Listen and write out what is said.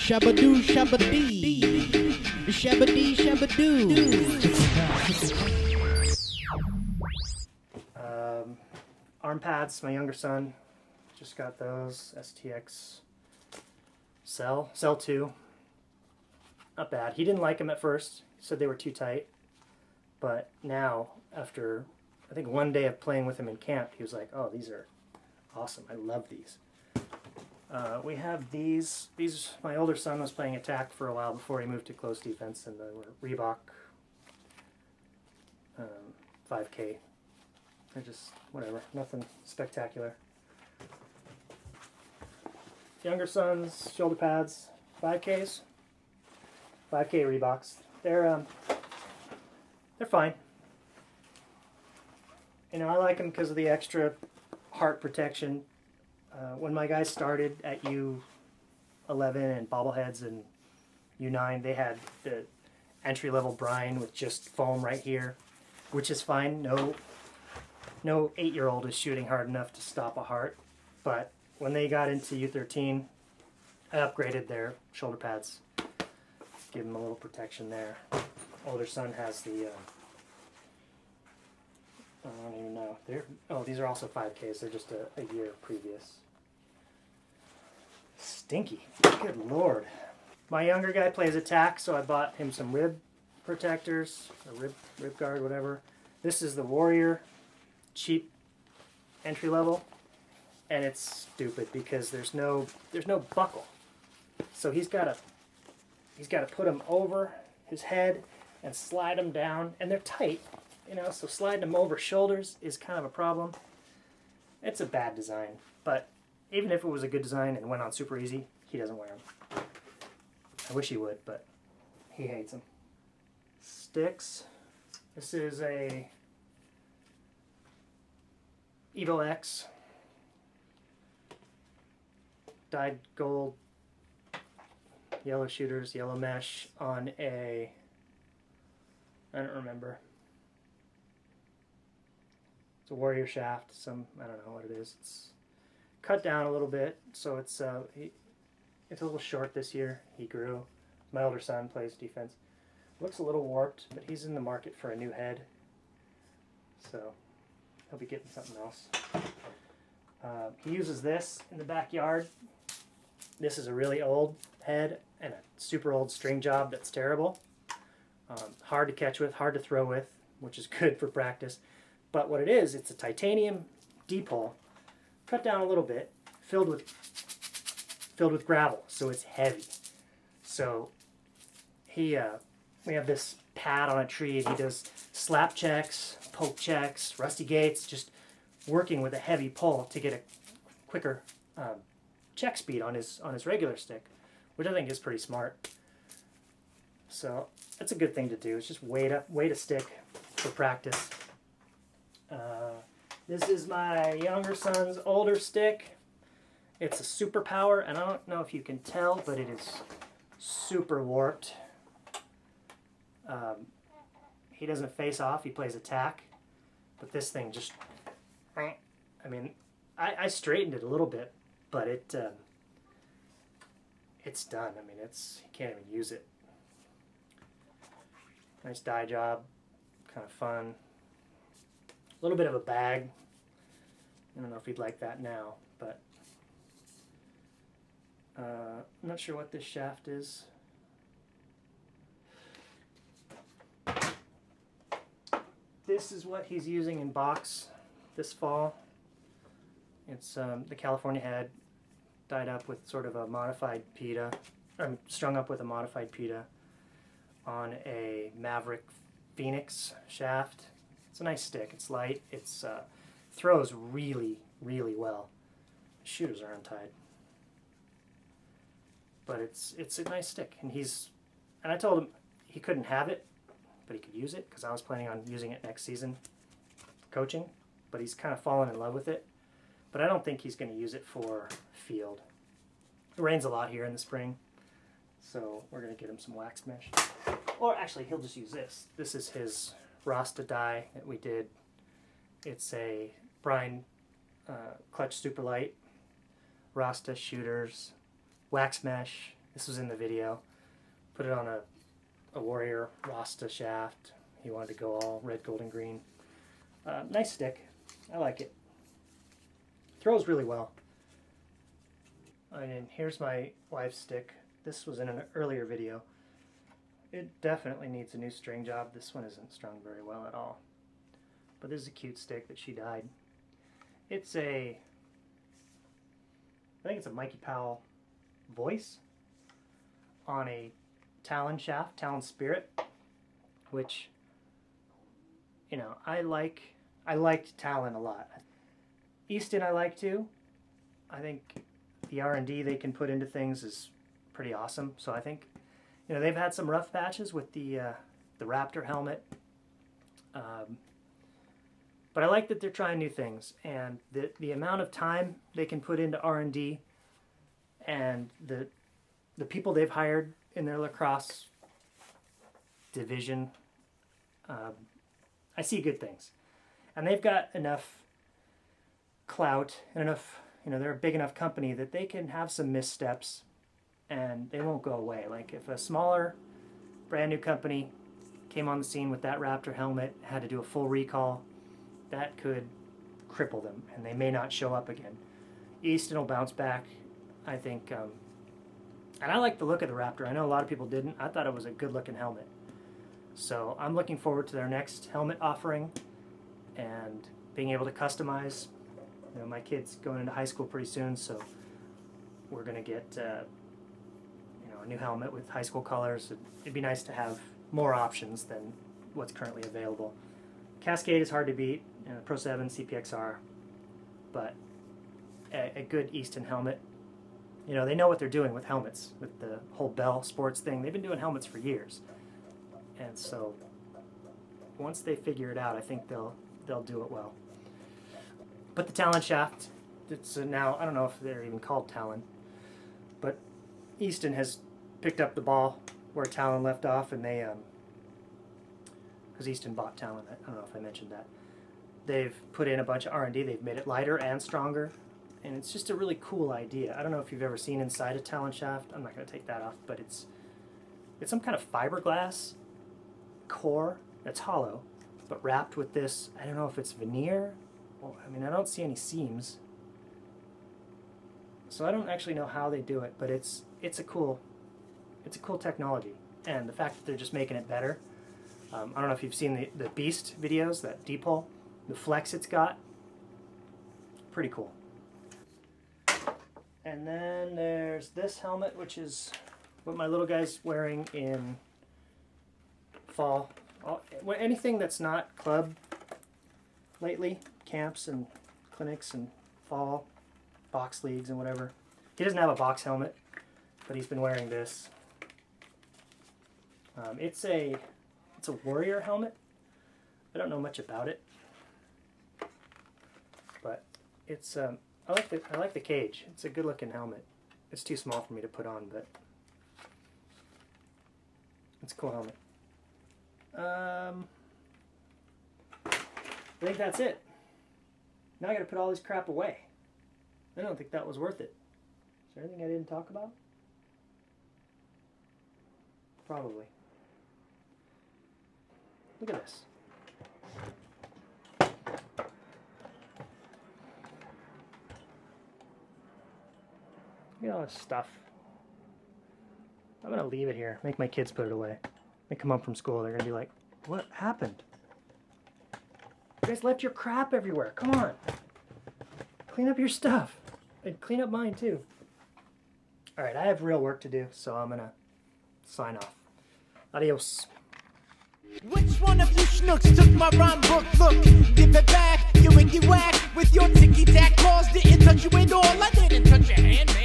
Shabadoo, shabadee. Shabadee, shabadoo. Armpads, my younger son, just got those. STX Cell 2. Not bad. He didn't like them at first. He said they were too tight. But now, after I think one day of playing with him in camp, he was like, oh, these are awesome. I love these. We have these. My older son was playing attack for a while before he moved to close defense, and they were Reebok 5K. They're just whatever, nothing spectacular. Younger son's shoulder pads, 5Ks, 5K Reeboks. They're fine. You know, I like them because of the extra heart protection. When my guys started at U11 and bobbleheads and U9, they had the entry-level brine with just foam right here, which is fine. No 8-year-old is shooting hard enough to stop a heart. But when they got into U13, I upgraded their shoulder pads. Give them a little protection there. Older son has the, I don't even know. These are also 5Ks. They're just a year previous. Stinky. Good Lord. My younger guy plays attack, so I bought him some rib protectors, or rib guard, whatever. This is the Warrior cheap entry level, and it's stupid because there's no buckle. So he's got to put them over his head and slide them down, and they're tight, you know, so sliding them over shoulders is kind of a problem. It's a bad design, but even if it was a good design and went on super easy, he doesn't wear them. I wish he would, but he hates them. Sticks. This is a Evo X dyed gold, yellow shooters, yellow mesh on a, I don't remember. It's a Warrior shaft. I don't know what it is. It's cut down a little bit, so it's a little short this year. He grew. My older son plays defense. Looks a little warped, but he's in the market for a new head, so he'll be getting something else. He uses this in the backyard. This is a really old head and a super old string job that's terrible. Hard to catch with, hard to throw with, which is good for practice. But what it is, it's a titanium D-pole, cut down a little bit, filled with gravel, so it's heavy. So we have this pad on a tree, and he does slap checks, poke checks, rusty gates, just working with a heavy pole to get a quicker check speed on his regular stick, which I think is pretty smart. So that's a good thing to do. It's just weight a stick for practice. This is my younger son's older stick. It's a super power, and I don't know if you can tell, but it is super warped. He doesn't face off, he plays attack, but this thing just, I mean, I straightened it a little bit, but it's done. I mean, you can't even use it. Nice dye job, kind of fun. A little bit of a bag. I don't know if he'd like that now, but I'm not sure what this shaft is. This is what he's using in box this fall. It's the California head dyed up with sort of a modified PETA, strung up with a modified PETA on a Maverick Phoenix shaft. It's a nice stick. It's light. It's throws really, really well. The shooters are untied, but it's a nice stick. And I told him he couldn't have it, but he could use it because I was planning on using it next season, coaching. But he's kind of fallen in love with it. But I don't think he's going to use it for field. It rains a lot here in the spring, so we're going to get him some wax mesh. Or actually, he'll just use this. This is his Rasta dye that we did. It's a brine clutch super light, Rasta shooters, wax mesh, This was in the video. Put it on a Warrior Rasta shaft. He wanted to go all red, gold, and green. Nice stick. I like it. Throws really well. And here's my wife's stick. This was in an earlier video. It definitely needs a new string job. This one isn't strung very well at all. But this is a cute stick that she dyed. It's I think it's a Mikey Powell voice on a Talon shaft, Talon Spirit, which, you know, I liked Talon a lot. Easton I like too. I think the R&D they can put into things is pretty awesome. So I think, you know, they've had some rough patches with the Raptor helmet. But I like that they're trying new things, and the amount of time they can put into R&D and the people they've hired in their lacrosse division, I see good things. And they've got enough clout and enough, you know, they're a big enough company that they can have some missteps and they won't go away. Like if a smaller, brand new company came on the scene with that Raptor helmet, had to do a full recall, that could cripple them and they may not show up again. Easton will bounce back, I think. And I like the look of the Raptor. I know a lot of people didn't. I thought it was a good looking helmet. So I'm looking forward to their next helmet offering and being able to customize. You know, my kid's going into high school pretty soon, so we're going to get you know, a new helmet with high school colors. It'd be nice to have more options than what's currently available. Cascade is hard to beat, you know, Pro 7, CPXR, but a good Easton helmet. You know, they know what they're doing with helmets, with the whole Bell Sports thing. They've been doing helmets for years. And so once they figure it out, I think they'll do it well. But the Talon shaft, it's now, I don't know if they're even called Talon, but Easton has picked up the ball where Talon left off, and they, because Easton bought Talon, I don't know if I mentioned that. They've put in a bunch of R&D, they've made it lighter and stronger, and it's just a really cool idea. I don't know if you've ever seen inside a Talon shaft. I'm not going to take that off, but it's some kind of fiberglass core that's hollow, but wrapped with this, I don't know if it's veneer. Well, I mean, I don't see any seams, so I don't actually know how they do it, but it's a cool technology, and the fact that they're just making it better. I don't know if you've seen the Beast videos, that D-pull, the flex it's got, pretty cool. And then there's this helmet, which is what my little guy's wearing in fall. Anything that's not club lately, camps and clinics and fall, box leagues and whatever. He doesn't have a box helmet, but he's been wearing this. It's a Warrior helmet. I don't know much about it, but it's I like the cage. It's a good looking helmet. It's too small for me to put on, but it's a cool helmet. I think that's it. Now I gotta put all this crap away. I don't think that was worth it. Is there anything I didn't talk about? Probably. Look at this. Look at all this stuff. I'm gonna leave it here. Make my kids put it away. They come home from school, they're gonna be like, what happened? You guys left your crap everywhere. Come on. Clean up your stuff. And clean up mine too. Alright, I have real work to do, so I'm gonna sign off. Adios. Which one of you schnooks took my rhyme book? Look, give it back, you wicky whack with your ticky tack claws. Didn't touch you at all, I didn't touch your hand, man.